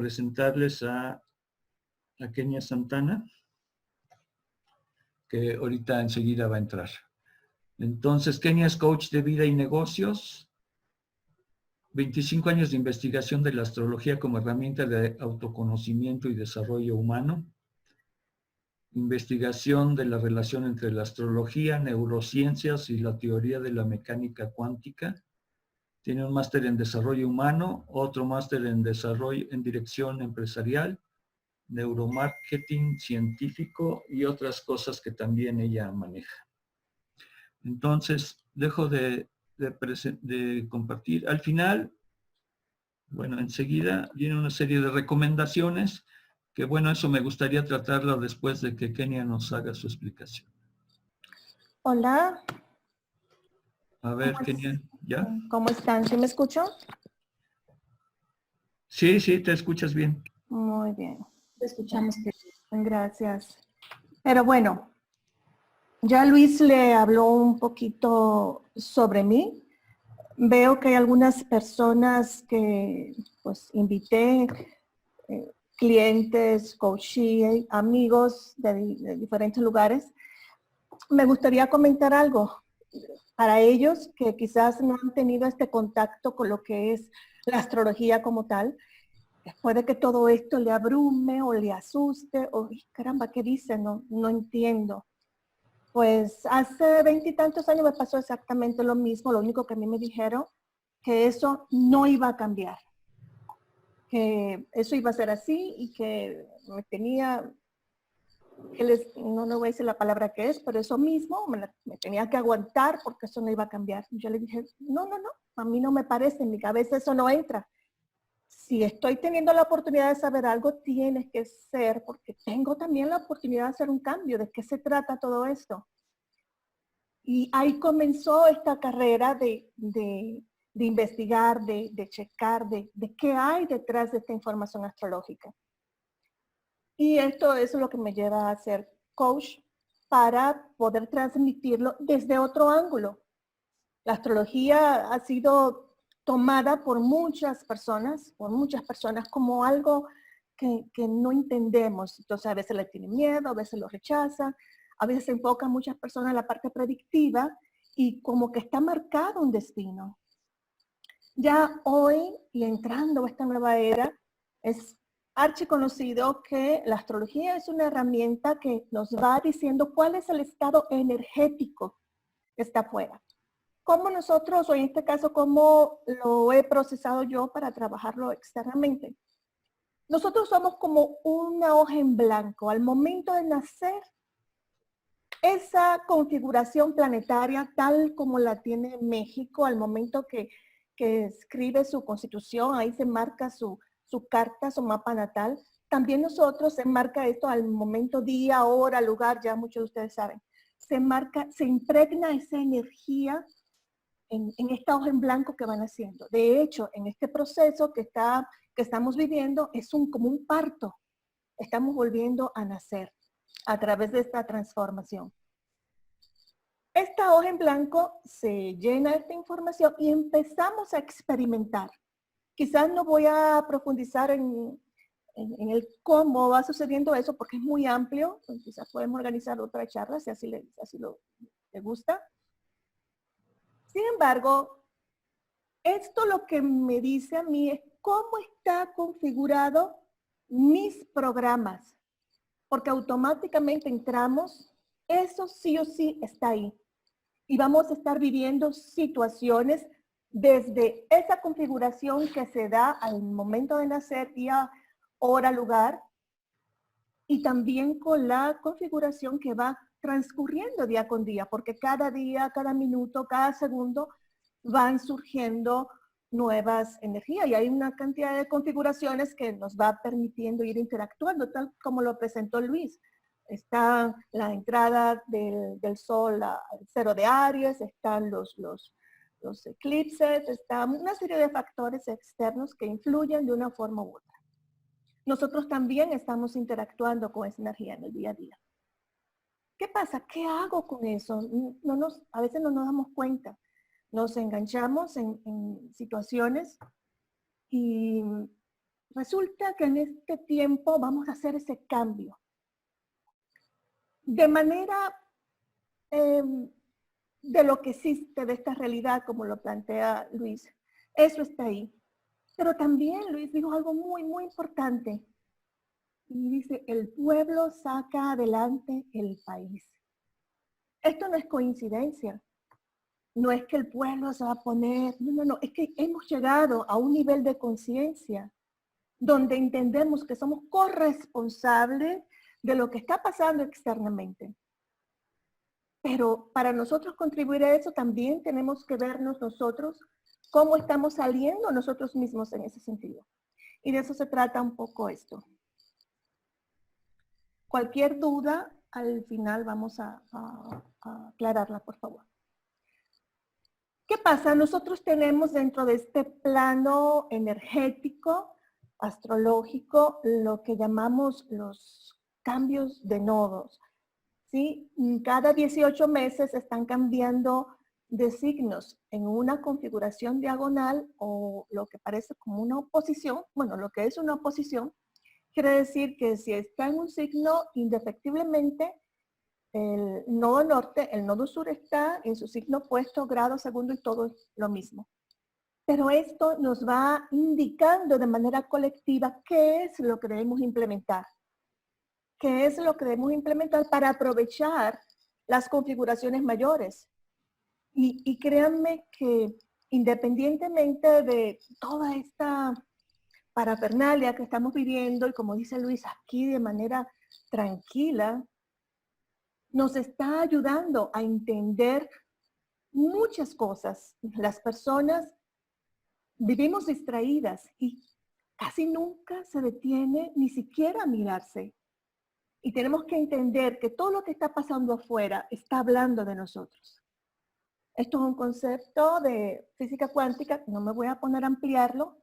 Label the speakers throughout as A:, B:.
A: presentarles a Kenia Santana, que ahorita enseguida va a entrar. Entonces, Kenia es coach de vida y negocios, 25 años de investigación de la astrología como herramienta de autoconocimiento y desarrollo humano, investigación de la relación entre la astrología, neurociencias y la teoría de la mecánica cuántica. Tiene un máster en desarrollo humano, otro máster en desarrollo en dirección empresarial, neuromarketing científico y otras cosas que también ella maneja. Entonces, dejo de compartir. Al final, bueno, enseguida viene una serie de recomendaciones que, bueno, eso me gustaría tratarlo después de que Kenia nos haga su explicación.
B: Hola.
A: A ver, Kenia, ¿ya?
B: ¿Cómo están? ¿Sí me escucho?
A: Sí, sí, te escuchas bien.
B: Muy bien. Te escuchamos. Gracias. Pero bueno, ya Luis le habló un poquito sobre mí. Veo que hay algunas personas que pues invité, clientes, coaches, amigos de diferentes lugares. Me gustaría comentar algo para ellos que quizás no han tenido este contacto con lo que es la astrología como tal. Puede que todo esto le abrume o le asuste o caramba, ¿qué dice? No entiendo. Pues hace 20 y tantos años me pasó exactamente lo mismo. Lo único que a mí me dijeron que eso no iba a cambiar, que eso iba a ser así y que me tenía, no voy a decir la palabra que es, pero eso mismo me tenía que aguantar porque eso no iba a cambiar. Yo le dije, no, a mí no me parece, en mi cabeza eso no entra. Si estoy teniendo la oportunidad de saber algo, tiene que ser porque tengo también la oportunidad de hacer un cambio. ¿De qué se trata todo esto? Y ahí comenzó esta carrera de investigar, de checar, de qué hay detrás de esta información astrológica. Y esto es lo que me lleva a ser coach para poder transmitirlo desde otro ángulo. La astrología ha sido tomada por muchas personas como algo que no entendemos. Entonces a veces le tienen miedo, a veces lo rechazan, a veces se enfocan muchas personas en la parte predictiva y como que está marcado un destino. Ya hoy, y entrando a esta nueva era, es archiconocido que la astrología es una herramienta que nos va diciendo cuál es el estado energético que está afuera. Cómo nosotros, o en este caso, cómo lo he procesado yo para trabajarlo externamente. Nosotros somos como una hoja en blanco. Al momento de nacer, esa configuración planetaria, tal como la tiene México, al momento que escribe su constitución, ahí se marca su carta, su mapa natal. También nosotros se marca esto al momento, día, hora, lugar, ya muchos de ustedes saben. Se marca, se impregna esa energía en esta hoja en blanco que van haciendo. De hecho, en este proceso que estamos viviendo es como un parto. Estamos volviendo a nacer a través de esta transformación. Esta hoja en blanco se llena de esta información y empezamos a experimentar. Quizás no voy a profundizar en el cómo va sucediendo eso porque es muy amplio. Quizás podemos organizar otra charla si así le gusta. Sin embargo, esto lo que me dice a mí es cómo está configurado mis programas, porque automáticamente entramos, eso sí o sí está ahí. Y vamos a estar viviendo situaciones desde esa configuración que se da al momento de nacer, día, hora, lugar, y también con la configuración que va transcurriendo día con día, porque cada día, cada minuto, cada segundo van surgiendo nuevas energías y hay una cantidad de configuraciones que nos va permitiendo ir interactuando, tal como lo presentó Luis. Está la entrada del sol al cero de Aries, están los eclipses, está una serie de factores externos que influyen de una forma u otra. Nosotros también estamos interactuando con esa energía en el día a día. ¿Qué pasa? ¿Qué hago con eso? A veces no nos damos cuenta. Nos enganchamos en situaciones y resulta que en este tiempo vamos a hacer ese cambio. De manera de lo que existe, de esta realidad, como lo plantea Luis. Eso está ahí. Pero también Luis dijo algo muy, muy importante. Y dice, el pueblo saca adelante el país. Esto no es coincidencia. No es que el pueblo se va a poner, no, es que hemos llegado a un nivel de conciencia donde entendemos que somos corresponsables de lo que está pasando externamente. Pero para nosotros contribuir a eso también tenemos que vernos nosotros cómo estamos saliendo nosotros mismos en ese sentido. Y de eso se trata un poco esto. Cualquier duda, al final vamos a aclararla, por favor. ¿Qué pasa? Nosotros tenemos dentro de este plano energético, astrológico, lo que llamamos los cambios de nodos. ¿Sí? Cada 18 meses están cambiando de signos en una configuración diagonal o lo que parece como una oposición. Bueno, lo que es una oposición quiere decir que si está en un signo, indefectiblemente, el nodo norte, el nodo sur está en su signo opuesto, grado, segundo y todo es lo mismo. Pero esto nos va indicando de manera colectiva qué es lo que debemos implementar. ¿Qué es lo que debemos implementar para aprovechar las configuraciones mayores? Y créanme que independientemente de toda esta parafernalia que estamos viviendo, y como dice Luis, aquí de manera tranquila, nos está ayudando a entender muchas cosas. Las personas vivimos distraídas y casi nunca se detiene ni siquiera a mirarse. Y tenemos que entender que todo lo que está pasando afuera está hablando de nosotros. Esto es un concepto de física cuántica, no me voy a poner a ampliarlo,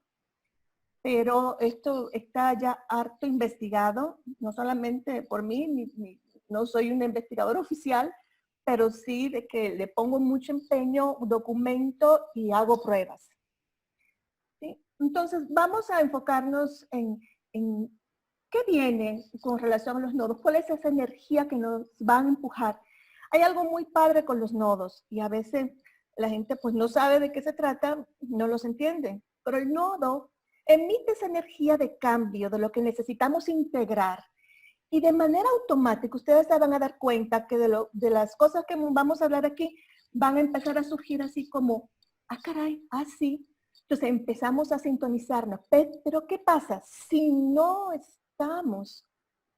B: pero esto está ya harto investigado, no solamente por mí, no soy una investigadora oficial, pero sí de que le pongo mucho empeño, documento y hago pruebas. ¿Sí? Entonces, vamos a enfocarnos en ¿qué viene con relación a los nodos? ¿Cuál es esa energía que nos va a empujar? Hay algo muy padre con los nodos y a veces la gente pues no sabe de qué se trata, no los entiende. Pero el nodo emite esa energía de cambio, de lo que necesitamos integrar. Y de manera automática, ustedes se van a dar cuenta que de las cosas que vamos a hablar aquí, van a empezar a surgir así como, ah caray, ah sí. Entonces empezamos a sintonizarnos. Pero ¿qué pasa? Si no estamos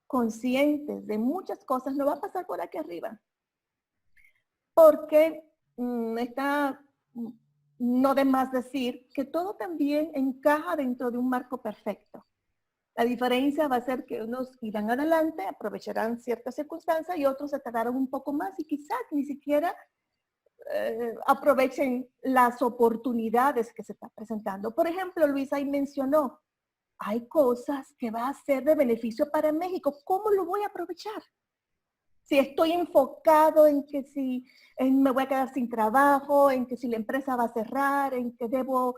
B: conscientes de muchas cosas, no va a pasar por aquí arriba. Porque está no de más decir que todo también encaja dentro de un marco perfecto. La diferencia va a ser que unos irán adelante, aprovecharán ciertas circunstancias y otros se tardarán un poco más y quizás ni siquiera aprovechen las oportunidades que se están presentando. Por ejemplo, Luis ahí mencionó, hay cosas que va a ser de beneficio para México. ¿Cómo lo voy a aprovechar? Si estoy enfocado en que si me voy a quedar sin trabajo, en que si la empresa va a cerrar, en que debo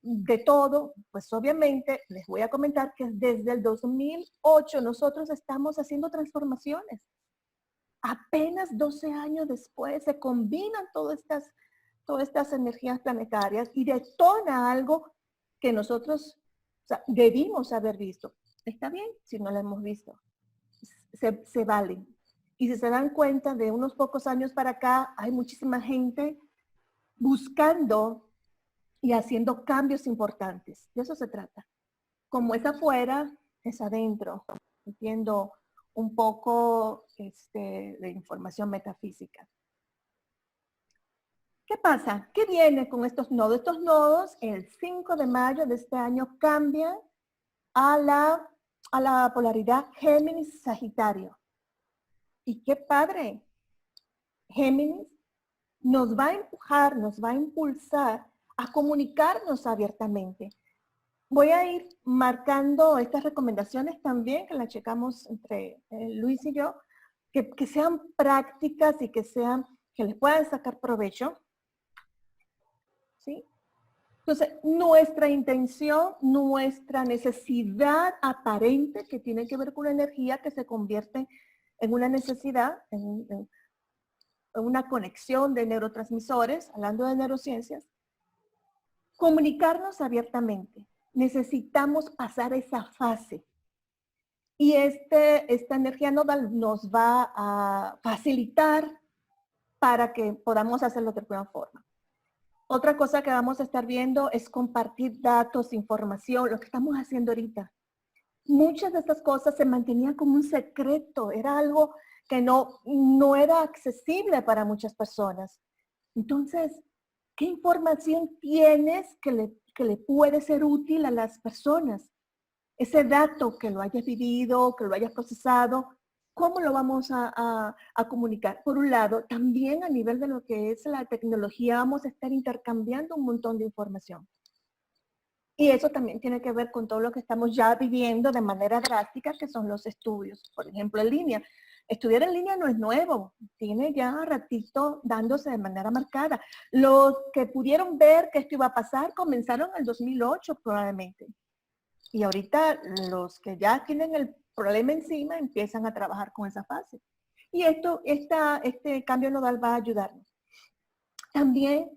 B: de todo, pues obviamente les voy a comentar que desde el 2008 nosotros estamos haciendo transformaciones. Apenas 12 años después se combinan todas estas energías planetarias y detona algo que nosotros debimos haber visto. Está bien si no lo hemos visto. Se vale. Y si se dan cuenta, de unos pocos años para acá, hay muchísima gente buscando y haciendo cambios importantes. De eso se trata. Como es afuera, es adentro. Entiendo un poco de información metafísica. ¿Qué pasa? ¿Qué viene con estos nodos? Estos nodos, el 5 de mayo de este año, cambian a la polaridad Géminis-Sagitario. Y qué padre. Géminis nos va a empujar, nos va a impulsar a comunicarnos abiertamente. Voy a ir marcando estas recomendaciones también, que las checamos entre Luis y yo, que sean prácticas y que les puedan sacar provecho. ¿Sí? Entonces, nuestra intención, nuestra necesidad aparente que tiene que ver con la energía que se convierte en una necesidad, en una conexión de neurotransmisores, hablando de neurociencias, comunicarnos abiertamente. Necesitamos pasar esa fase. Y esta energía nodal nos va a facilitar para que podamos hacerlo de buena forma. Otra cosa que vamos a estar viendo es compartir datos, información, lo que estamos haciendo ahorita. Muchas de estas cosas se mantenían como un secreto, era algo que no era accesible para muchas personas. Entonces, ¿qué información tienes que le puede ser útil a las personas? Ese dato que lo hayas vivido, que lo hayas procesado, ¿cómo lo vamos a comunicar? Por un lado, también a nivel de lo que es la tecnología, vamos a estar intercambiando un montón de información. Y eso también tiene que ver con todo lo que estamos ya viviendo de manera drástica, que son los estudios, por ejemplo, en línea. Estudiar en línea no es nuevo, tiene ya ratito dándose de manera marcada. Los que pudieron ver que esto iba a pasar comenzaron en el 2008 probablemente. Y ahorita los que ya tienen el problema encima empiezan a trabajar con esa fase. Y este cambio nodal va a ayudarnos. También,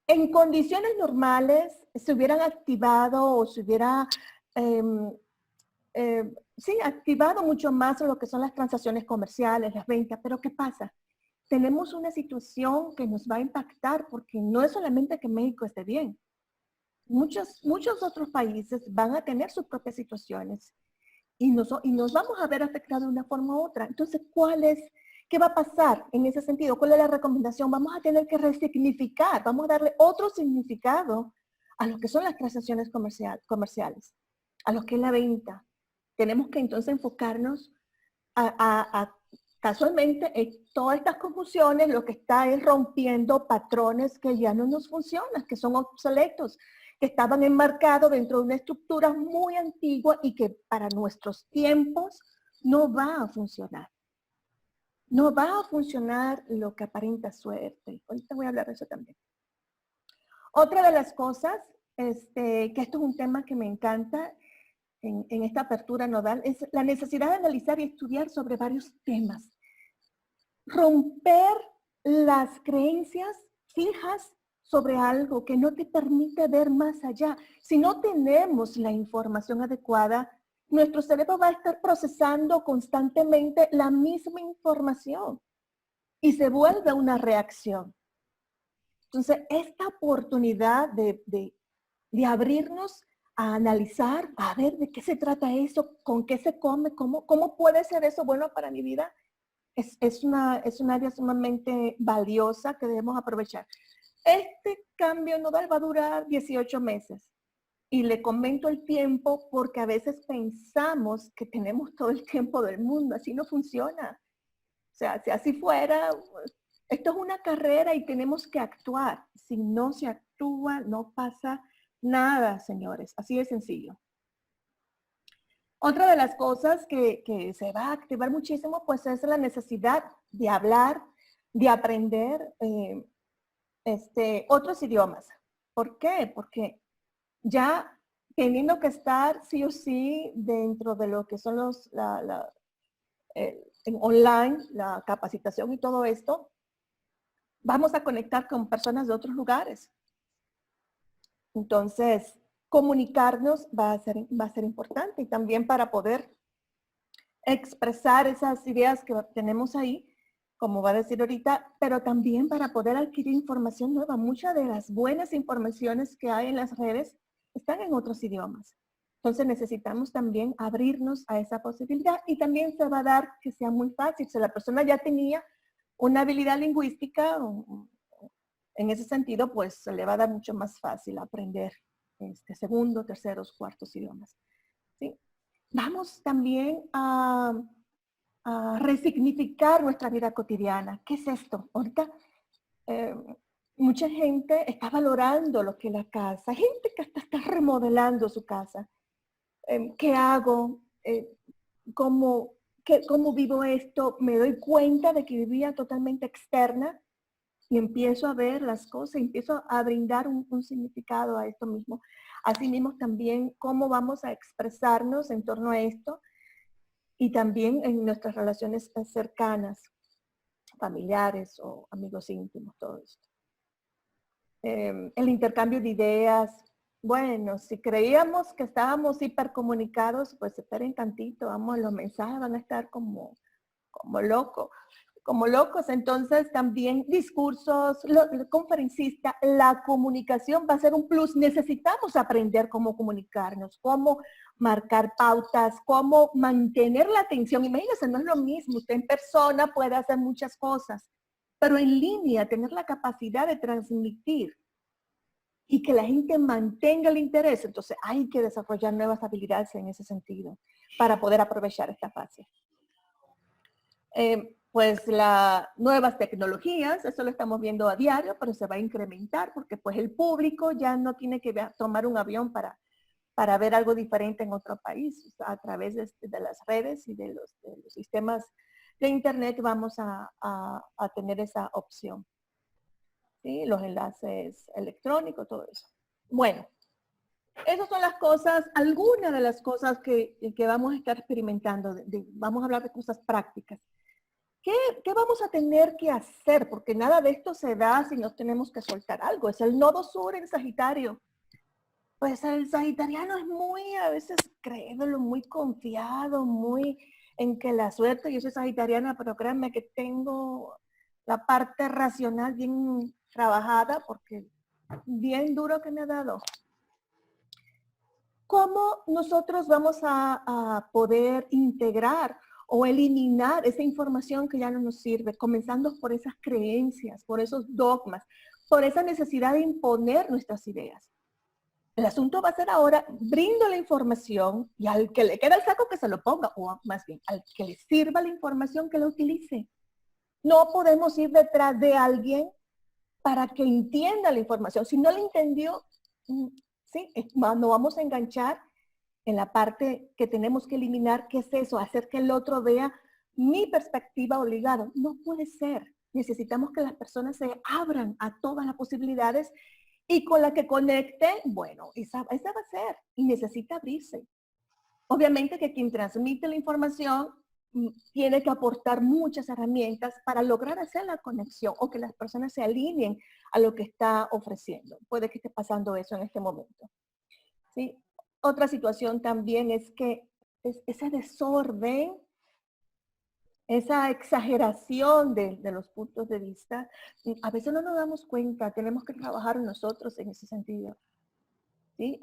B: en condiciones normales, se hubieran activado o se hubiera activado mucho más lo que son las transacciones comerciales, las ventas. Pero ¿qué pasa? Tenemos una situación que nos va a impactar porque no es solamente que México esté bien. Muchos otros países van a tener sus propias situaciones y nos vamos a ver afectados de una forma u otra. Entonces, ¿qué va a pasar en ese sentido? ¿Cuál es la recomendación? Vamos a tener que resignificar, vamos a darle otro significado a lo que son las transacciones comerciales, a lo que es la venta. Tenemos que entonces enfocarnos casualmente en todas estas confusiones, lo que está es rompiendo patrones que ya no nos funcionan, que son obsoletos, que estaban enmarcados dentro de una estructura muy antigua y que para nuestros tiempos no va a funcionar. No va a funcionar lo que aparenta suerte. Ahorita voy a hablar de eso también. Otra de las cosas, que esto es un tema que me encanta en esta apertura nodal, es la necesidad de analizar y estudiar sobre varios temas. Romper las creencias fijas sobre algo que no te permite ver más allá. Si no tenemos la información adecuada, nuestro cerebro va a estar procesando constantemente la misma información y se vuelve una reacción. Entonces, esta oportunidad de abrirnos a analizar, a ver de qué se trata eso, con qué se come, cómo puede ser eso bueno para mi vida, es un área sumamente valiosa que debemos aprovechar. Este cambio nodal va a durar 18 meses. Y le comento el tiempo porque a veces pensamos que tenemos todo el tiempo del mundo. Así no funciona. O sea, si así fuera, esto es una carrera y tenemos que actuar. Si no se actúa, no pasa nada, señores. Así de sencillo. Otra de las cosas que se va a activar muchísimo, pues es la necesidad de hablar, de aprender otros idiomas. ¿Por qué? Porque ya teniendo que estar sí o sí dentro de lo que son en online, la capacitación y todo esto, vamos a conectar con personas de otros lugares. Entonces, comunicarnos va a ser importante y también para poder expresar esas ideas que tenemos ahí, como va a decir ahorita, pero también para poder adquirir información nueva. Muchas de las buenas informaciones que hay en las redes están en otros idiomas. Entonces necesitamos también abrirnos a esa posibilidad y también se va a dar que sea muy fácil. Si la persona ya tenía una habilidad lingüística, en ese sentido, pues se le va a dar mucho más fácil aprender segundo, terceros, cuartos idiomas. ¿Sí? Vamos también a resignificar nuestra vida cotidiana. ¿Qué es esto? Ahorita mucha gente está valorando lo que es la casa. Hay gente que hasta está remodelando su casa. ¿Qué hago? ¿Cómo vivo esto? Me doy cuenta de que vivía totalmente externa y empiezo a ver las cosas, empiezo a brindar un significado a esto mismo. Asimismo también cómo vamos a expresarnos en torno a esto y también en nuestras relaciones cercanas, familiares o amigos íntimos, todo esto. El intercambio de ideas. Bueno, si creíamos que estábamos hipercomunicados, pues esperen tantito, vamos, los mensajes van a estar como locos. Como locos, entonces también discursos, conferencista, la comunicación va a ser un plus. Necesitamos aprender cómo comunicarnos, cómo marcar pautas, cómo mantener la atención. Imagínense, no es lo mismo, usted en persona puede hacer muchas cosas, pero en línea tener la capacidad de transmitir y que la gente mantenga el interés. Entonces hay que desarrollar nuevas habilidades en ese sentido para poder aprovechar esta fase. Pues las nuevas tecnologías, eso lo estamos viendo a diario, pero se va a incrementar porque pues el público ya no tiene que tomar un avión para ver algo diferente en otro país. O sea, a través de las redes y de los sistemas de internet vamos a tener esa opción. ¿Sí? Los enlaces electrónicos, todo eso. Bueno, esas son las cosas, algunas de las cosas que vamos a estar experimentando. Vamos a hablar de cosas prácticas. ¿Qué vamos a tener que hacer? Porque nada de esto se da si no tenemos que soltar algo. Es el nodo sur en Sagitario. Pues el sagitariano es muy, a veces, crédulo, muy confiado, muy en que la suerte, yo soy sagitariana, pero créanme que tengo la parte racional bien trabajada porque bien duro que me ha dado. ¿Cómo nosotros vamos a poder integrar o eliminar esa información que ya no nos sirve, comenzando por esas creencias, por esos dogmas, por esa necesidad de imponer nuestras ideas? El asunto va a ser ahora, brindo la información y al que le queda el saco que se lo ponga, o más bien, al que le sirva la información que la utilice. No podemos ir detrás de alguien para que entienda la información. Si no la entendió, sí, no vamos a enganchar en la parte que tenemos que eliminar, que es eso, hacer que el otro vea mi perspectiva obligada. No puede ser. Necesitamos que las personas se abran a todas las posibilidades y con la que conecte, bueno, esa va a ser y necesita abrirse. Obviamente que quien transmite la información tiene que aportar muchas herramientas para lograr hacer la conexión o que las personas se alineen a lo que está ofreciendo. Puede que esté pasando eso en este momento. ¿Sí? Otra situación también es que ese desorden, esa exageración de los puntos de vista, a veces no nos damos cuenta, tenemos que trabajar nosotros en ese sentido. ¿Sí?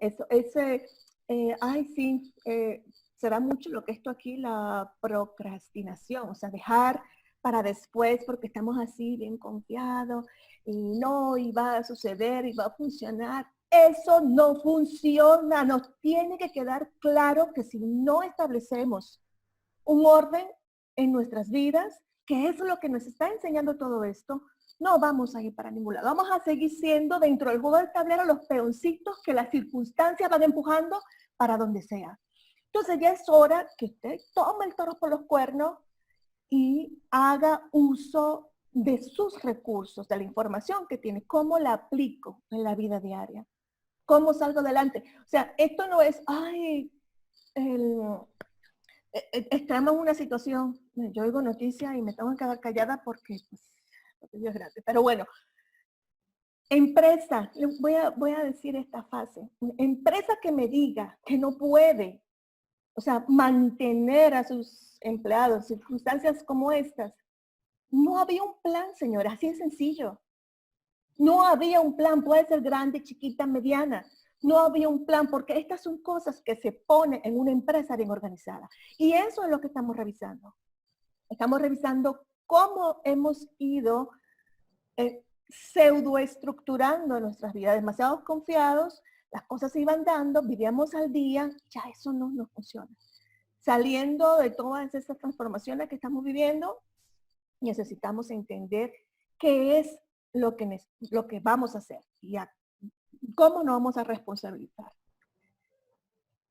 B: Será mucho lo que esto aquí, la procrastinación, o sea, dejar para después porque estamos así bien confiados y no, y va a suceder y va a funcionar. Eso no funciona, nos tiene que quedar claro que si no establecemos un orden en nuestras vidas, que es lo que nos está enseñando todo esto, no vamos a ir para ningún lado. Vamos a seguir siendo dentro del juego del tablero los peoncitos que las circunstancias van empujando para donde sea. Entonces ya es hora que usted tome el toro por los cuernos y haga uso de sus recursos, de la información que tiene, cómo la aplico en la vida diaria, cómo salgo adelante. O sea, esto no es, estamos en una situación, yo oigo noticias y me tengo que quedar callada porque Dios es grande. Pero bueno, empresa, voy a decir esta fase, empresa que me diga que no puede, o sea, mantener a sus empleados en circunstancias como estas, no había un plan, señora, así de sencillo. No había un plan, puede ser grande, chiquita, mediana. No había un plan, porque estas son cosas que se ponen en una empresa bien organizada. Y eso es lo que estamos revisando. Estamos revisando cómo hemos ido pseudoestructurando nuestras vidas. Demasiados confiados, las cosas se iban dando, vivíamos al día, ya eso no nos funciona. Saliendo de todas esas transformaciones que estamos viviendo, necesitamos entender qué es lo que vamos a hacer y cómo nos vamos a responsabilizar.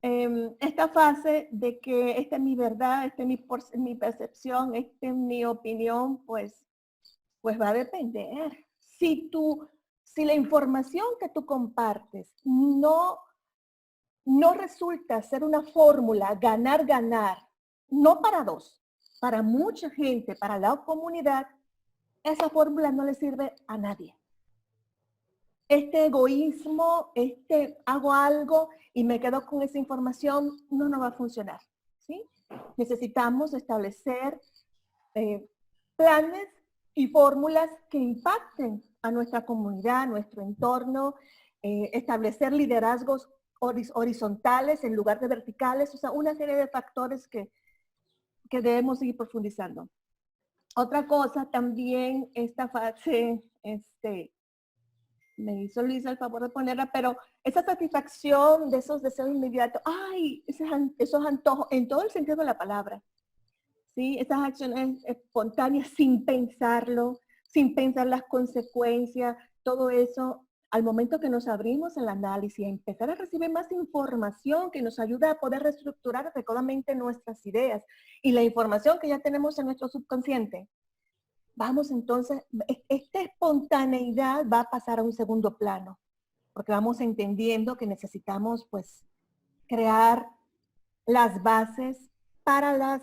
B: Esta fase de que esta es mi verdad, esta es mi percepción, esta es mi opinión, pues va a depender. Si la información que tú compartes no resulta ser una fórmula ganar, no para dos, para mucha gente, para la comunidad, esa fórmula no le sirve a nadie. Este egoísmo, hago algo y me quedo con esa información, no va a funcionar, ¿sí? Necesitamos establecer planes y fórmulas que impacten a nuestra comunidad, a nuestro entorno, establecer liderazgos horizontales en lugar de verticales, o sea, una serie de factores que debemos seguir profundizando. Otra cosa también, esta fase, me hizo Luisa el favor de ponerla, pero esa satisfacción de esos deseos inmediatos, ay, esos antojos, en todo el sentido de la palabra, ¿sí? Esas acciones espontáneas sin pensarlo, sin pensar las consecuencias, todo eso, al momento que nos abrimos al análisis, empezar a recibir más información que nos ayuda a poder reestructurar adecuadamente nuestras ideas y la información que ya tenemos en nuestro subconsciente. Vamos entonces, esta espontaneidad va a pasar a un segundo plano, porque vamos entendiendo que necesitamos pues crear las bases para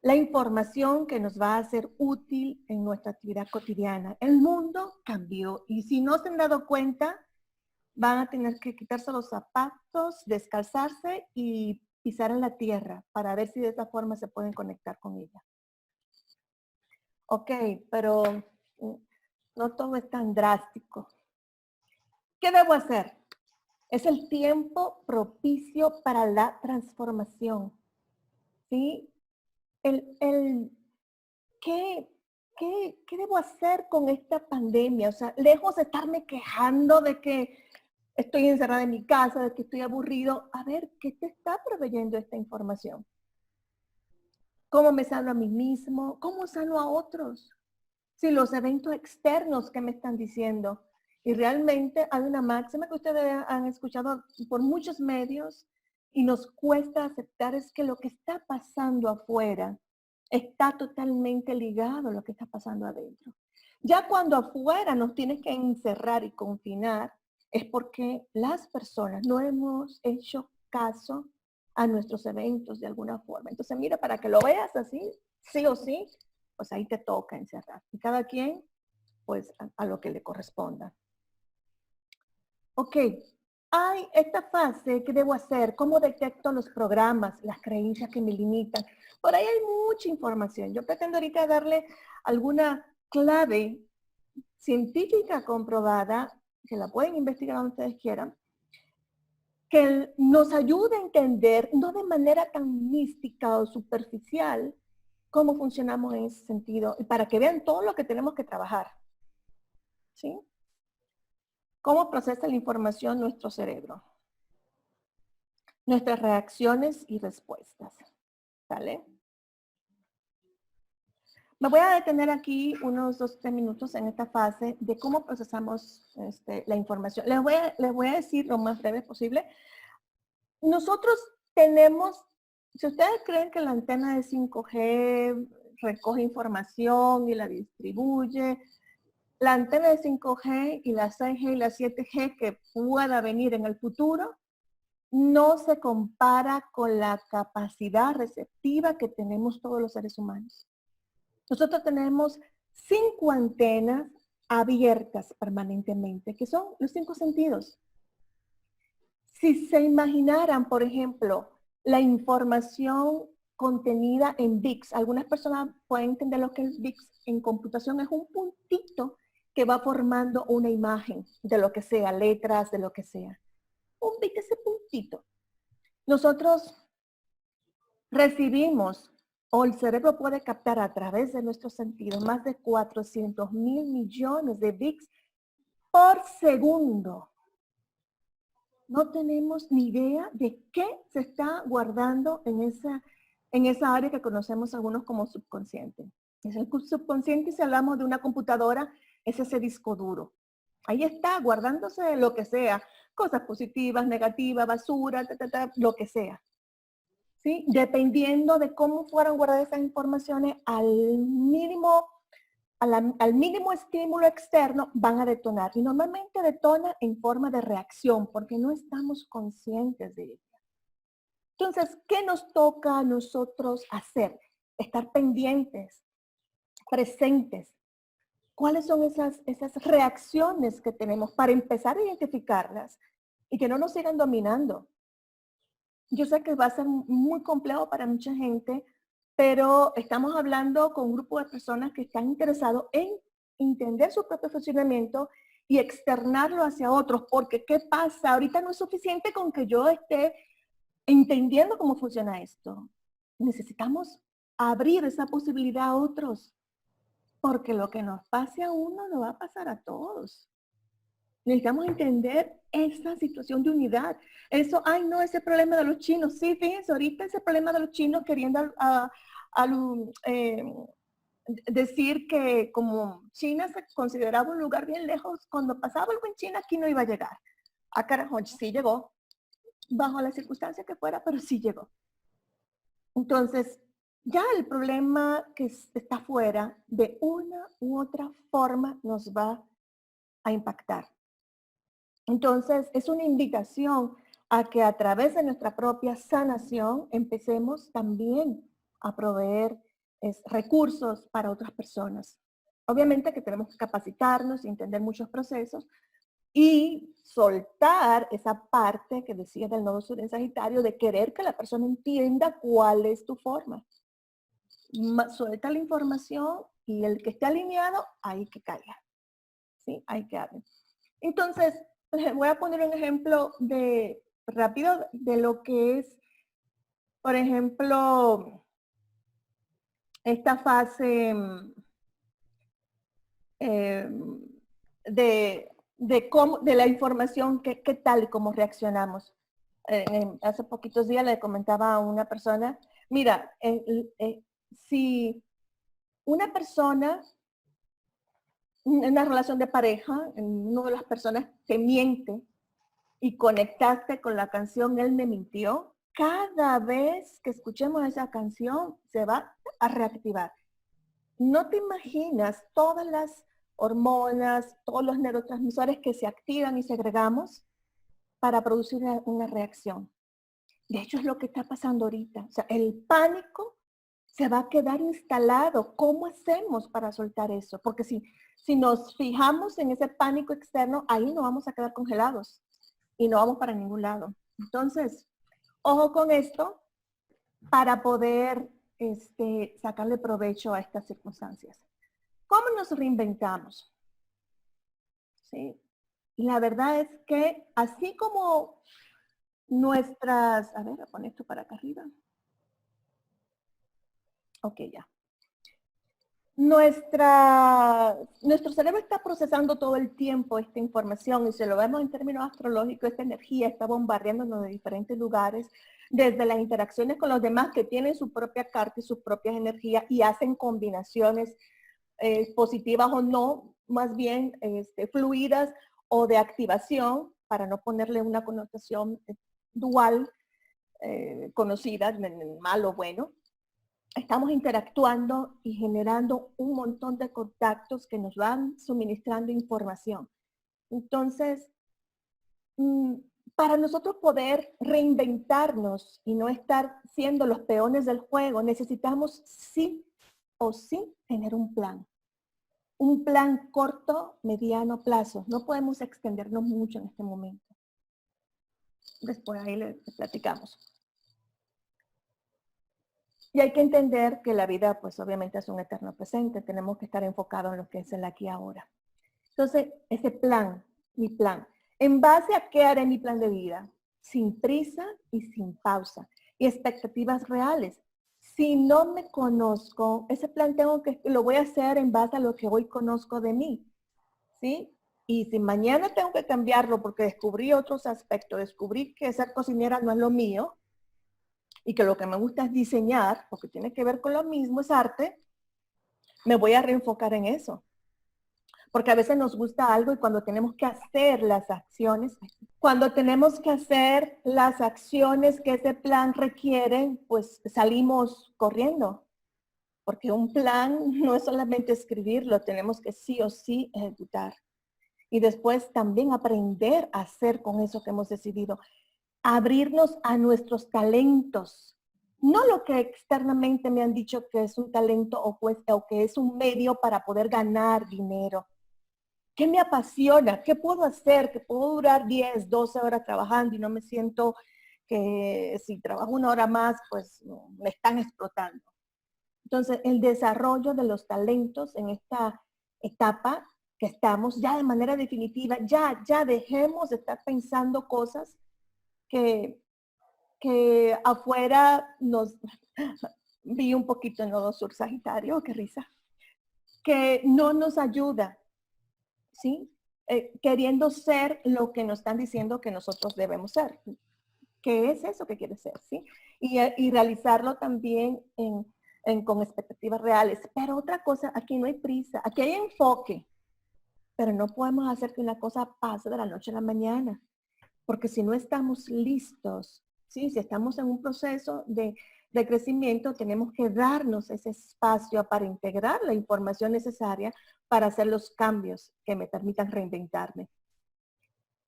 B: la información que nos va a ser útil en nuestra actividad cotidiana. El mundo cambió y si no se han dado cuenta, van a tener que quitarse los zapatos, descalzarse y pisar en la tierra para ver si de esa forma se pueden conectar con ella. Ok, pero no todo es tan drástico. ¿Qué debo hacer? Es el tiempo propicio para la transformación. ¿Sí? ¿Qué debo hacer con esta pandemia? O sea, lejos de estarme quejando de que estoy encerrada en mi casa, de que estoy aburrido, a ver, ¿qué te está proveyendo esta información? ¿Cómo me sano a mí mismo? ¿Cómo sano a otros? Si los eventos externos que me están diciendo. Y realmente hay una máxima que ustedes han escuchado por muchos medios y nos cuesta aceptar, es que lo que está pasando afuera está totalmente ligado a lo que está pasando adentro. Ya cuando afuera nos tienes que encerrar y confinar, es porque las personas no hemos hecho caso a nuestros eventos de alguna forma. Entonces, mira, para que lo veas así, sí o sí, pues ahí te toca encerrar. Y cada quien, pues, a lo que le corresponda. Ok, hay esta fase, ¿qué debo hacer? ¿Cómo detecto los programas, las creencias que me limitan? Por ahí hay mucha información. Yo pretendo ahorita darle alguna clave científica comprobada, que la pueden investigar donde ustedes quieran, que nos ayude a entender, no de manera tan mística o superficial, cómo funcionamos en ese sentido, y para que vean todo lo que tenemos que trabajar. ¿Sí? ¿Cómo procesa la información nuestro cerebro? Nuestras reacciones y respuestas. ¿Vale? Me voy a detener aquí unos 2-3 minutos en esta fase de cómo procesamos la información. Les voy a decir lo más breve posible. Nosotros tenemos, si ustedes creen que la antena de 5G recoge información y la distribuye, la antena de 5G y la 6G y la 7G que pueda venir en el futuro no se compara con la capacidad receptiva que tenemos todos los seres humanos. Nosotros tenemos 5 antenas abiertas permanentemente, que son los 5 sentidos. Si se imaginaran, por ejemplo, la información contenida en bits, algunas personas pueden entender lo que es bits en computación, es un puntito que va formando una imagen de lo que sea, letras, de lo que sea. Un bit, ese puntito. Nosotros recibimos, o el cerebro puede captar a través de nuestros sentidos, más de 400,000 millones de bits por segundo. No tenemos ni idea de qué se está guardando en esa área que conocemos algunos como subconsciente. Es el subconsciente, y si hablamos de una computadora, es ese disco duro. Ahí está, guardándose lo que sea, cosas positivas, negativas, basura, lo que sea. ¿Sí? Dependiendo de cómo fueran guardadas esas informaciones, al mínimo al mínimo estímulo externo van a detonar. Y normalmente detona en forma de reacción porque no estamos conscientes de ello. Entonces, ¿qué nos toca a nosotros hacer? Estar pendientes, presentes. ¿Cuáles son esas reacciones que tenemos para empezar a identificarlas y que no nos sigan dominando? Yo sé que va a ser muy complejo para mucha gente, pero estamos hablando con un grupo de personas que están interesados en entender su propio funcionamiento y externarlo hacia otros, porque ¿qué pasa? Ahorita no es suficiente con que yo esté entendiendo cómo funciona esto. Necesitamos abrir esa posibilidad a otros, porque lo que nos pase a uno nos va a pasar a todos. Necesitamos entender esa situación de unidad. Eso, ay no, ese problema de los chinos. Sí, fíjense, ahorita ese problema de los chinos queriendo decir que como China se consideraba un lugar bien lejos, cuando pasaba algo en China aquí no iba a llegar. Ah, carajo, sí llegó, bajo las circunstancias que fuera, pero sí llegó. Entonces, ya el problema que está fuera, de una u otra forma nos va a impactar. Entonces, es una invitación a que a través de nuestra propia sanación empecemos también a proveer recursos para otras personas. Obviamente que tenemos que capacitarnos y entender muchos procesos y soltar esa parte que decía del nodo sur en Sagitario de querer que la persona entienda cuál es tu forma. Suelta la información y el que esté alineado, ahí que caiga. ¿Sí? Ahí que hable. Entonces, voy a poner un ejemplo rápido de lo que es, por ejemplo, esta fase de la información, qué tal y cómo reaccionamos. Hace poquitos días le comentaba a una persona, mira, si una persona, en una relación de pareja, una de las personas te miente y conectaste con la canción Él me mintió, cada vez que escuchemos esa canción se va a reactivar. No te imaginas todas las hormonas, todos los neurotransmisores que se activan y segregamos para producir una reacción. De hecho, es lo que está pasando ahorita. O sea, el pánico se va a quedar instalado. ¿Cómo hacemos para soltar eso? Porque si nos fijamos en ese pánico externo, ahí no vamos a quedar congelados y no vamos para ningún lado. Entonces, ojo con esto para poder sacarle provecho a estas circunstancias. ¿Cómo nos reinventamos? ¿Sí? La verdad es que así como nuestras, a ver, voy a poner esto para acá arriba. Ok, ya. Nuestro cerebro está procesando todo el tiempo esta información y si lo vemos en términos astrológicos, esta energía está bombardeándonos de diferentes lugares, desde las interacciones con los demás que tienen su propia carta y sus propias energías y hacen combinaciones positivas o no, más bien fluidas o de activación, para no ponerle una connotación dual conocida, en mal o bueno. Estamos interactuando y generando un montón de contactos que nos van suministrando información. Entonces, para nosotros poder reinventarnos y no estar siendo los peones del juego, necesitamos sí o sí tener un plan. Un plan corto, mediano plazo. No podemos extendernos mucho en este momento. Después ahí le platicamos. Y hay que entender que la vida, pues obviamente es un eterno presente. Tenemos que estar enfocados en lo que es el aquí y ahora. Entonces, ese plan, mi plan. ¿En base a qué haré mi plan de vida? Sin prisa y sin pausa. Y expectativas reales. Si no me conozco, ese plan lo voy a hacer en base a lo que hoy conozco de mí. ¿Sí? Y si mañana tengo que cambiarlo porque descubrí otros aspectos, descubrí que ser cocinera no es lo mío, y que lo que me gusta es diseñar, porque tiene que ver con lo mismo, es arte, me voy a reenfocar en eso. Porque a veces nos gusta algo y cuando tenemos que hacer las acciones, que ese plan requiere, pues salimos corriendo. porque un plan no es solamente escribirlo, tenemos que sí o sí ejecutar. Y después también aprender a hacer con eso que hemos decidido. Abrirnos a nuestros talentos. No lo que externamente me han dicho que es un talento o que es un medio para poder ganar dinero. ¿Qué me apasiona? ¿Qué puedo hacer? Que puedo durar 10, 12 horas trabajando y no me siento que si trabajo una hora más, pues no, me están explotando. Entonces, el desarrollo de los talentos en esta etapa que estamos ya de manera definitiva, ya dejemos de estar pensando cosas que afuera nos vi un poquito en Nodo Sur Sagitario, qué risa, que no nos ayuda, ¿sí? Queriendo ser lo que nos están diciendo que nosotros debemos ser. ¿Qué es eso que quieres ser? ¿Sí? Y realizarlo también con expectativas reales. Pero otra cosa, aquí no hay prisa, aquí hay enfoque, pero no podemos hacer que una cosa pase de la noche a la mañana, porque si no estamos listos, ¿sí? Si estamos en un proceso de crecimiento, tenemos que darnos ese espacio para integrar la información necesaria para hacer los cambios que me permitan reinventarme.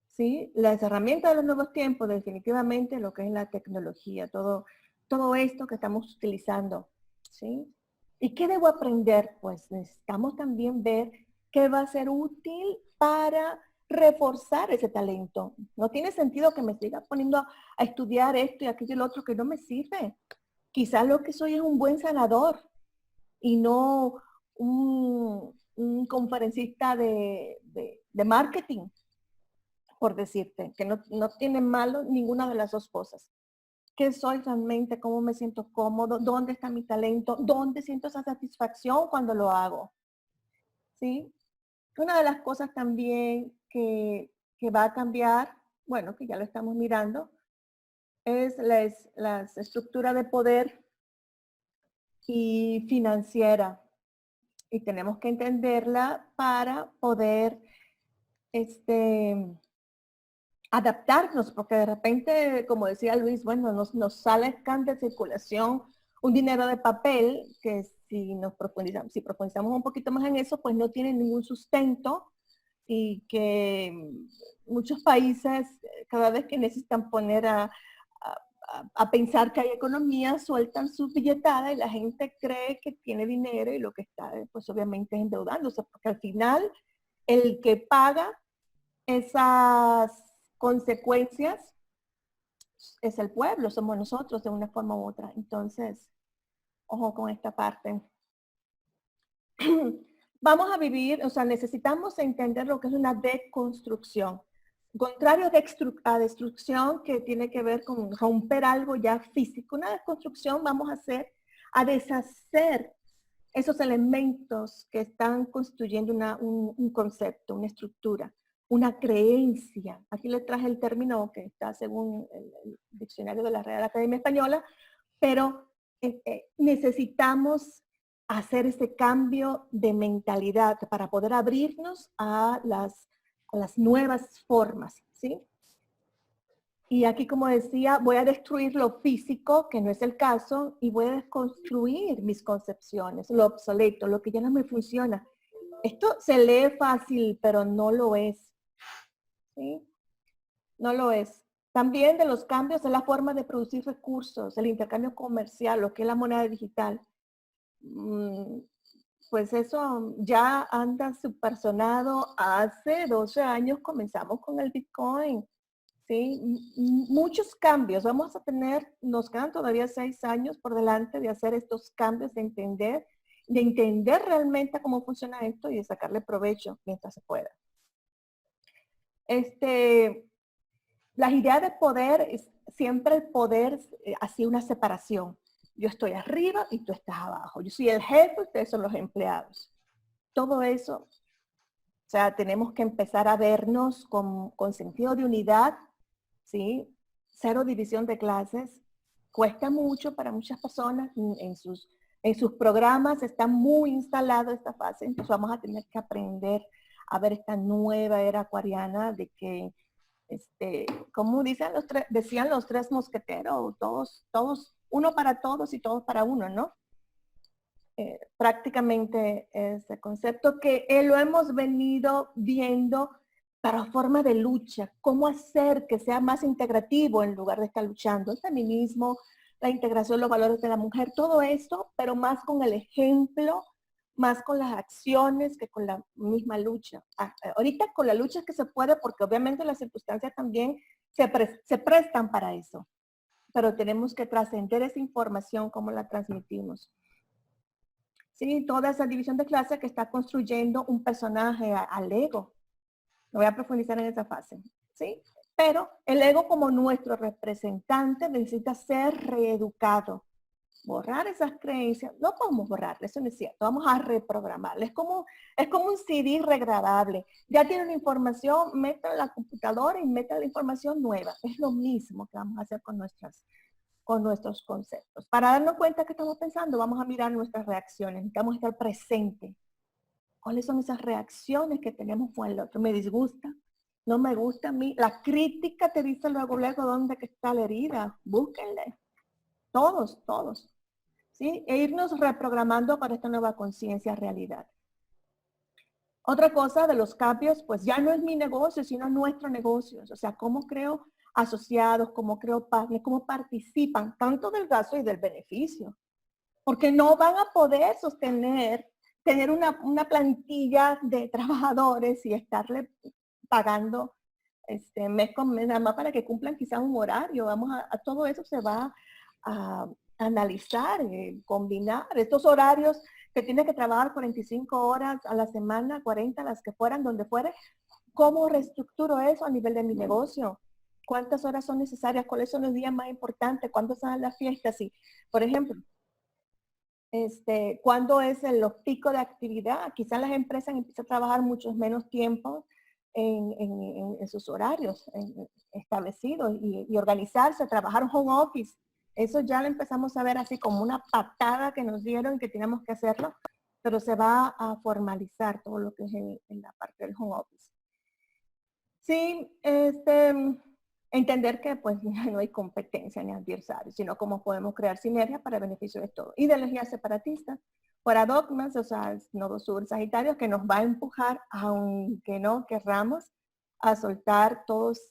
B: ¿Sí? Las herramientas de los nuevos tiempos, definitivamente lo que es la tecnología, todo esto que estamos utilizando. ¿Sí? ¿Y qué debo aprender? Pues necesitamos también ver qué va a ser útil para reforzar ese talento. No tiene sentido que me siga poniendo a estudiar esto y aquello y lo otro que no me sirve. Quizás lo que soy es un buen sanador y no un conferencista de marketing, por decirte, que no tiene malo ninguna de las dos cosas. ¿Qué soy realmente? ¿Cómo me siento cómodo? ¿Dónde está mi talento? ¿Dónde siento esa satisfacción cuando lo hago? ¿Sí? Una de las cosas también que va a cambiar, bueno, que ya lo estamos mirando, es la estructura de poder y financiera. Y tenemos que entenderla para poder adaptarnos, porque de repente, como decía Luis, bueno, nos sale de circulación un dinero de papel que si profundizamos un poquito más en eso, pues no tiene ningún sustento y que muchos países cada vez que necesitan poner a pensar que hay economía, sueltan su billetada y la gente cree que tiene dinero y lo que está, pues obviamente es endeudándose, porque al final el que paga esas consecuencias es el pueblo, somos nosotros de una forma u otra. Entonces, ojo con esta parte. Vamos a vivir, o sea, necesitamos entender lo que es una deconstrucción. Contrario a destrucción, que tiene que ver con romper algo ya físico, una deconstrucción vamos a hacer, a deshacer esos elementos que están construyendo un concepto, una estructura, una creencia. Aquí le traje el término que está según el diccionario de la Real Academia Española, pero necesitamos hacer ese cambio de mentalidad para poder abrirnos a las nuevas formas, ¿sí? Y aquí, como decía, voy a destruir lo físico, que no es el caso, y voy a desconstruir mis concepciones, lo obsoleto, lo que ya no me funciona. Esto se lee fácil, pero no lo es. ¿Sí? No lo es. También de los cambios en la forma de producir recursos, el intercambio comercial, lo que es la moneda digital. Pues eso ya anda subpersonado. Hace 12 años comenzamos con el Bitcoin. ¿Sí? Muchos cambios. Vamos a tener, nos quedan todavía 6 años por delante de hacer estos cambios, de entender realmente cómo funciona esto y de sacarle provecho mientras se pueda. Las ideas de poder, siempre el poder hacía una separación. Yo estoy arriba y tú estás abajo. Yo soy el jefe, ustedes son los empleados. Todo eso, o sea, tenemos que empezar a vernos con sentido de unidad, ¿sí? Cero división de clases. Cuesta mucho para muchas personas. En sus programas está muy instalado esta fase. Entonces vamos a tener que aprender a ver esta nueva era acuariana de que, como decían los tres mosqueteros, todos, uno para todos y todos para uno, ¿no? prácticamente ese concepto que lo hemos venido viendo para forma de lucha, cómo hacer que sea más integrativo en lugar de estar luchando. El feminismo, la integración, los valores de la mujer, todo esto, pero más con el ejemplo, más con las acciones que con la misma lucha. Ahorita con la lucha es que se puede, porque obviamente las circunstancias también se prestan para eso, pero tenemos que trascender esa información, cómo la transmitimos. Sí, toda esa división de clase que está construyendo un personaje al ego. No voy a profundizar en esa fase, ¿sí? Pero el ego como nuestro representante necesita ser reeducado. Borrar esas creencias, no podemos borrar, eso no es cierto, vamos a reprogramarle. Es como un CD regrabable. Ya tiene una información, métela en la computadora y métela la información nueva. Es lo mismo que vamos a hacer con nuestros conceptos. Para darnos cuenta que estamos pensando, vamos a mirar nuestras reacciones, necesitamos estar presentes. ¿Cuáles son esas reacciones que tenemos con el otro? ¿Me disgusta? ¿No me gusta a mí? La crítica te dice luego dónde está la herida. Búsquenle. Todos. ¿Sí? E irnos reprogramando para esta nueva conciencia realidad. Otra cosa de los cambios, pues ya no es mi negocio, sino nuestro negocio. O sea, cómo creo asociados, cómo creo partners, cómo participan tanto del gasto y del beneficio. Porque no van a poder tener una plantilla de trabajadores y estarle pagando mes con mes, nada más para que cumplan quizás un horario. A todo eso se va a analizar, combinar estos horarios que tiene que trabajar 45 horas a la semana, 40, las que fueran, donde fuere. ¿Cómo reestructuro eso a nivel de mi negocio? ¿Cuántas horas son necesarias? ¿Cuáles son los días más importantes? ¿Cuándo son las fiestas? Y, por ejemplo, cuándo es los picos de actividad. Quizás las empresas empiezan a trabajar mucho menos tiempo en sus horarios establecidos y organizarse, trabajar home office. Eso ya lo empezamos a ver así como una patada que nos dieron y que teníamos que hacerlo, pero se va a formalizar todo lo que es en la parte del home office. Sí, entender que pues no hay competencia ni adversario, sino cómo podemos crear sinergia para el beneficio de todos. Ideologías separatistas, fuera dogmas, o sea, nodo sur sagitario, que nos va a empujar, aunque no querramos, a soltar todas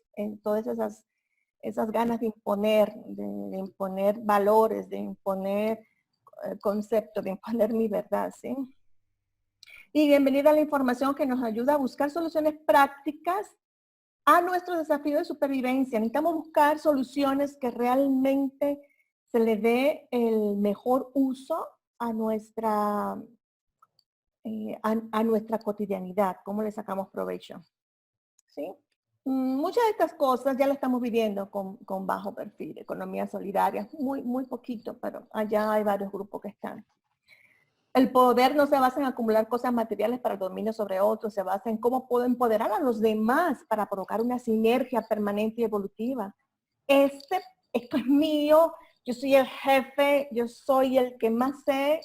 B: esas ganas de imponer valores, de imponer conceptos, de imponer mi verdad, ¿sí? Y bienvenida a la información que nos ayuda a buscar soluciones prácticas a nuestro desafío de supervivencia. Necesitamos buscar soluciones que realmente se le dé el mejor uso a nuestra cotidianidad, cómo le sacamos provecho. ¿Sí? Muchas de estas cosas ya las estamos viviendo con bajo perfil, economía solidaria, muy poquito, pero allá hay varios grupos que están. El poder no se basa en acumular cosas materiales para el dominio sobre otros, se basa en cómo puedo empoderar a los demás para provocar una sinergia permanente y evolutiva. Esto es mío, yo soy el jefe, yo soy el que más sé.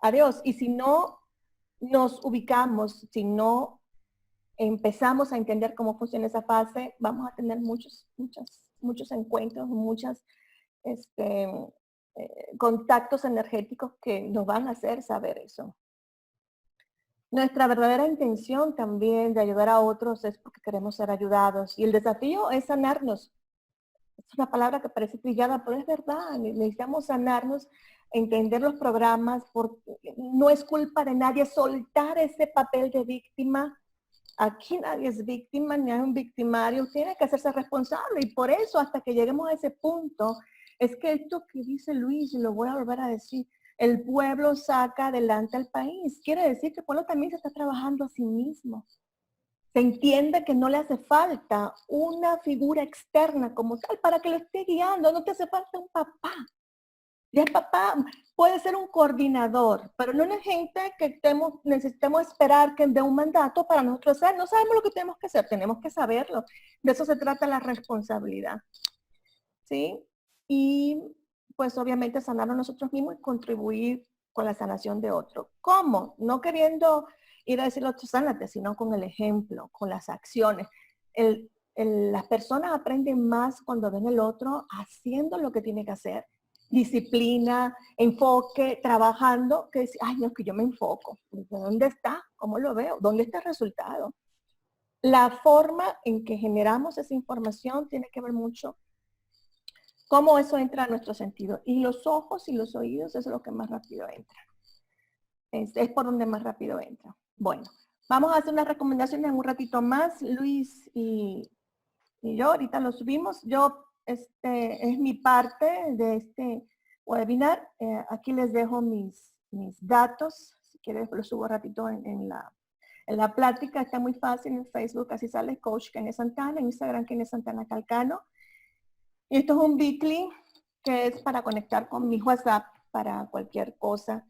B: Adiós. Y si no nos ubicamos, si no empezamos a entender cómo funciona esa fase, vamos a tener muchos encuentros, contactos energéticos que nos van a hacer saber eso. Nuestra verdadera intención también de ayudar a otros es porque queremos ser ayudados. Y el desafío es sanarnos. Es una palabra que parece trillada, pero es verdad. Necesitamos sanarnos, entender los programas, porque no es culpa de nadie soltar ese papel de víctima. Aquí nadie es víctima, ni hay un victimario. Tiene que hacerse responsable. Y por eso, hasta que lleguemos a ese punto, es que esto que dice Luis, y lo voy a volver a decir, el pueblo saca adelante al país. Quiere decir que el pueblo también se está trabajando a sí mismo. Se entiende que no le hace falta una figura externa como tal para que lo esté guiando. No te hace falta un papá. Y el papá puede ser un coordinador, pero no es gente que necesitemos esperar que dé un mandato para nosotros hacer. No sabemos lo que tenemos que hacer, tenemos que saberlo. De eso se trata la responsabilidad. ¿Sí? Y pues obviamente sanar a nosotros mismos y contribuir con la sanación de otro. ¿Cómo? No queriendo ir a decirle a otro sánate, sino con el ejemplo, con las acciones. Las personas aprenden más cuando ven el otro haciendo lo que tiene que hacer disciplina, enfoque, trabajando, que decir, ay, no, es que yo me enfoco. ¿Dónde está? ¿Cómo lo veo? ¿Dónde está el resultado? La forma en que generamos esa información tiene que ver mucho cómo eso entra a nuestro sentido. Y los ojos y los oídos es lo que más rápido entra. Es por donde más rápido entra. Bueno, vamos a hacer unas recomendaciones en un ratito más. Luis y yo ahorita lo subimos. Es mi parte de este webinar. Aquí les dejo mis datos. Si quieres, lo subo ratito en la plática. Está muy fácil en Facebook. Así sale Coach Kenia Santana. En Instagram, Kenia Santana Calcano. Y esto es un Bitly que es para conectar con mi WhatsApp para cualquier cosa.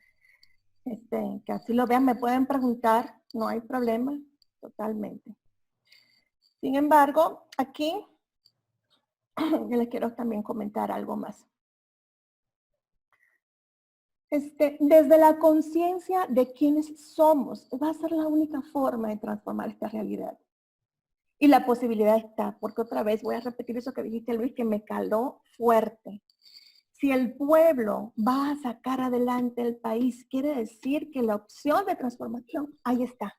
B: Que así lo vean, me pueden preguntar, no hay problema, totalmente. Sin embargo, aquí yo les quiero también comentar algo más. Desde la conciencia de quiénes somos, va a ser la única forma de transformar esta realidad. Y la posibilidad está, porque otra vez voy a repetir eso que dijiste, Luis, que me caló fuerte. Si el pueblo va a sacar adelante el país, quiere decir que la opción de transformación, ahí está.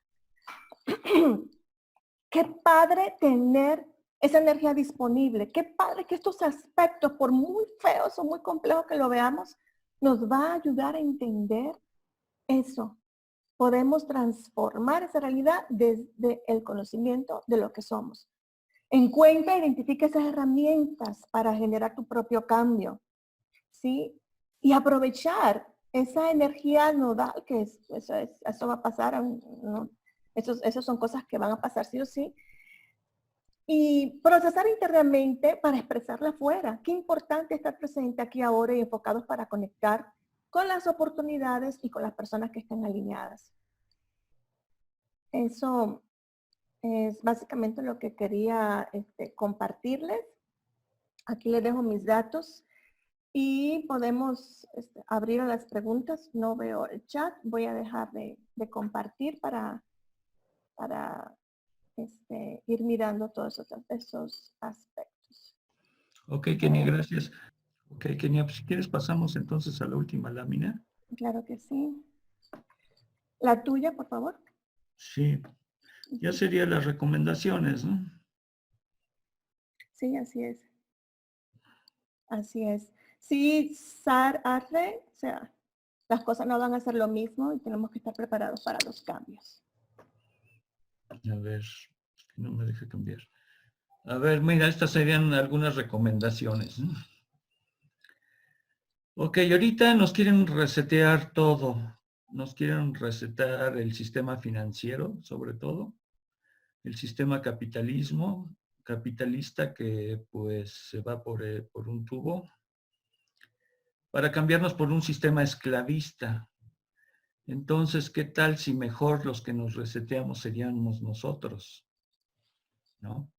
B: Qué padre tener esa energía disponible. Qué padre que estos aspectos, por muy feos o muy complejos que lo veamos, nos va a ayudar a entender eso. Podemos transformar esa realidad desde el conocimiento de lo que somos. Encuentra e identifica esas herramientas para generar tu propio cambio. ¿Sí? Y aprovechar esa energía nodal, que eso va a pasar, ¿no? Esas son cosas que van a pasar sí o sí. Y procesar internamente para expresarla afuera. Qué importante estar presente aquí ahora y enfocados para conectar con las oportunidades y con las personas que están alineadas. Eso es básicamente lo que quería compartirles. Aquí les dejo mis datos. Y podemos abrir a las preguntas. No veo el chat. Voy a dejar de compartir para ir mirando todos esos aspectos.
A: Ok, Kenia, gracias. Ok, Kenia, pues si quieres pasamos entonces a la última lámina.
B: Claro que sí. La tuya, por favor.
A: Sí, ya serían las recomendaciones, ¿no?
B: Sí, así es. Así es. Sí, SAR arre, o sea, las cosas no van a ser lo mismo y tenemos que estar preparados para los cambios.
A: A ver, no me deja cambiar. A ver, mira, estas serían algunas recomendaciones, ¿no? Ok, ahorita nos quieren resetear todo. Nos quieren resetear el sistema financiero, sobre todo. El sistema capitalista que pues se va por un tubo. Para cambiarnos por un sistema esclavista. Entonces, ¿qué tal si mejor los que nos reseteamos seríamos nosotros? ¿No?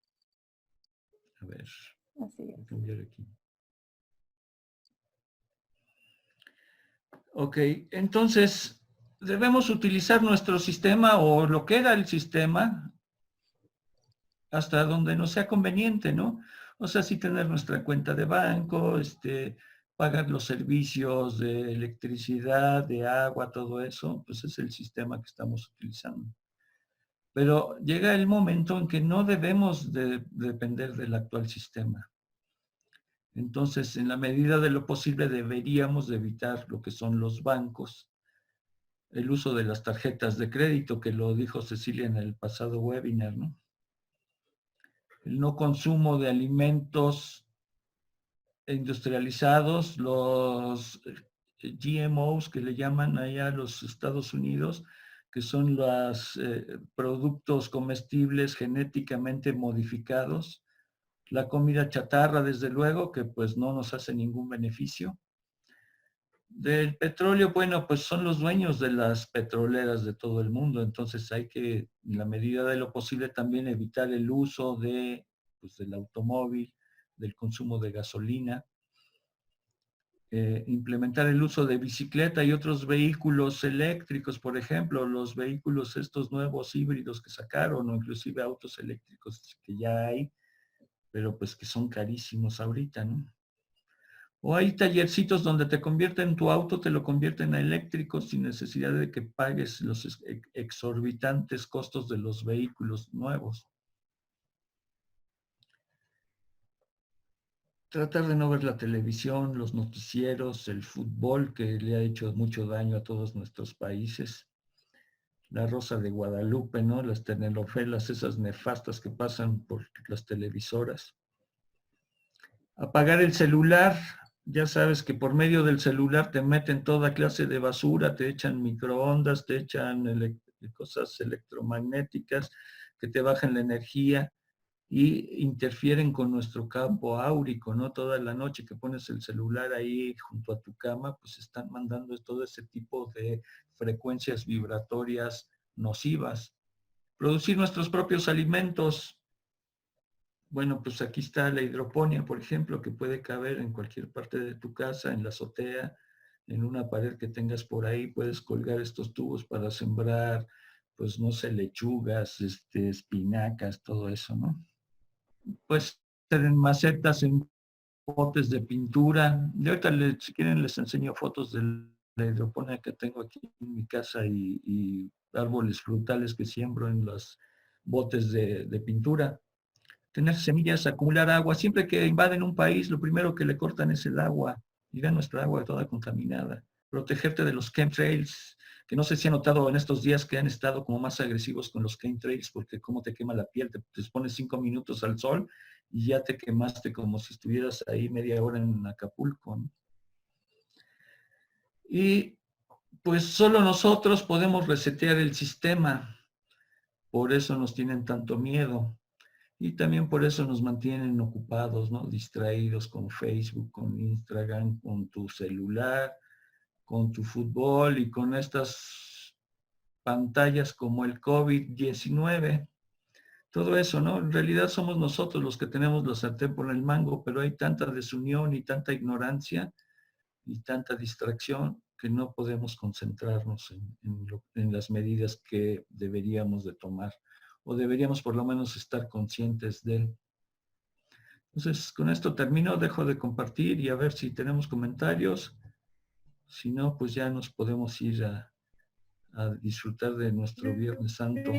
A: A ver,
B: Así
A: voy a
B: es.
A: cambiar aquí. Ok, entonces debemos utilizar nuestro sistema o lo que era el sistema hasta donde nos sea conveniente, ¿no? O sea, sí tener nuestra cuenta de banco, pagar los servicios de electricidad, de agua, todo eso, pues es el sistema que estamos utilizando. Pero llega el momento en que no debemos de depender del actual sistema. Entonces, en la medida de lo posible, deberíamos de evitar lo que son los bancos, el uso de las tarjetas de crédito, que lo dijo Cecilia en el pasado webinar, ¿no? El no consumo de alimentos industrializados, los GMOs que le llaman allá a los Estados Unidos, que son los productos comestibles genéticamente modificados, la comida chatarra, desde luego, que pues no nos hace ningún beneficio. Del petróleo, bueno, pues son los dueños de las petroleras de todo el mundo, entonces hay que, en la medida de lo posible, también evitar el uso de, pues, del automóvil, del consumo de gasolina, implementar el uso de bicicleta y otros vehículos eléctricos, por ejemplo, los vehículos estos nuevos híbridos que sacaron, o inclusive autos eléctricos que ya hay, pero pues que son carísimos ahorita, ¿no? O hay tallercitos donde te convierten tu auto, te lo convierten a eléctrico sin necesidad de que pagues los exorbitantes costos de los vehículos nuevos. Tratar de no ver la televisión, los noticieros, el fútbol, que le ha hecho mucho daño a todos nuestros países. La Rosa de Guadalupe, ¿no? Las telenovelas, esas nefastas que pasan por las televisoras. Apagar el celular, ya sabes que por medio del celular te meten toda clase de basura, te echan microondas, te echan cosas electromagnéticas que te bajan la energía y interfieren con nuestro campo áurico, ¿no? Toda la noche que pones el celular ahí junto a tu cama, pues están mandando todo ese tipo de frecuencias vibratorias nocivas. Producir nuestros propios alimentos. Bueno, pues aquí está la hidroponía, por ejemplo, que puede caber en cualquier parte de tu casa, en la azotea, en una pared que tengas por ahí, puedes colgar estos tubos para sembrar, pues no sé, lechugas, espinacas, todo eso, ¿no? Pues en macetas, en botes de pintura. Y ahorita, si quieren, les enseño fotos de la hidroponía que tengo aquí en mi casa y árboles frutales que siembro en los botes de pintura. Tener semillas, acumular agua. Siempre que invaden un país, lo primero que le cortan es el agua. Y vean nuestra agua toda contaminada. Protegerte de los chemtrails, que no sé si han notado en estos días que han estado como más agresivos con los chemtrails, porque cómo te quema la piel, te pones 5 minutos al sol y ya te quemaste como si estuvieras ahí media hora en Acapulco, ¿no? Y pues solo nosotros podemos resetear el sistema. Por eso nos tienen tanto miedo. Y también por eso nos mantienen ocupados, ¿no? Distraídos con Facebook, con Instagram, con tu celular, con tu fútbol y con estas pantallas como el COVID-19. Todo eso, ¿no? En realidad somos nosotros los que tenemos la sartén por el mango, pero hay tanta desunión y tanta ignorancia y tanta distracción que no podemos concentrarnos en las medidas que deberíamos de tomar o deberíamos por lo menos estar conscientes de. Entonces, con esto termino, dejo de compartir y a ver si tenemos comentarios. Si no, pues ya nos podemos ir a disfrutar de nuestro Viernes Santo.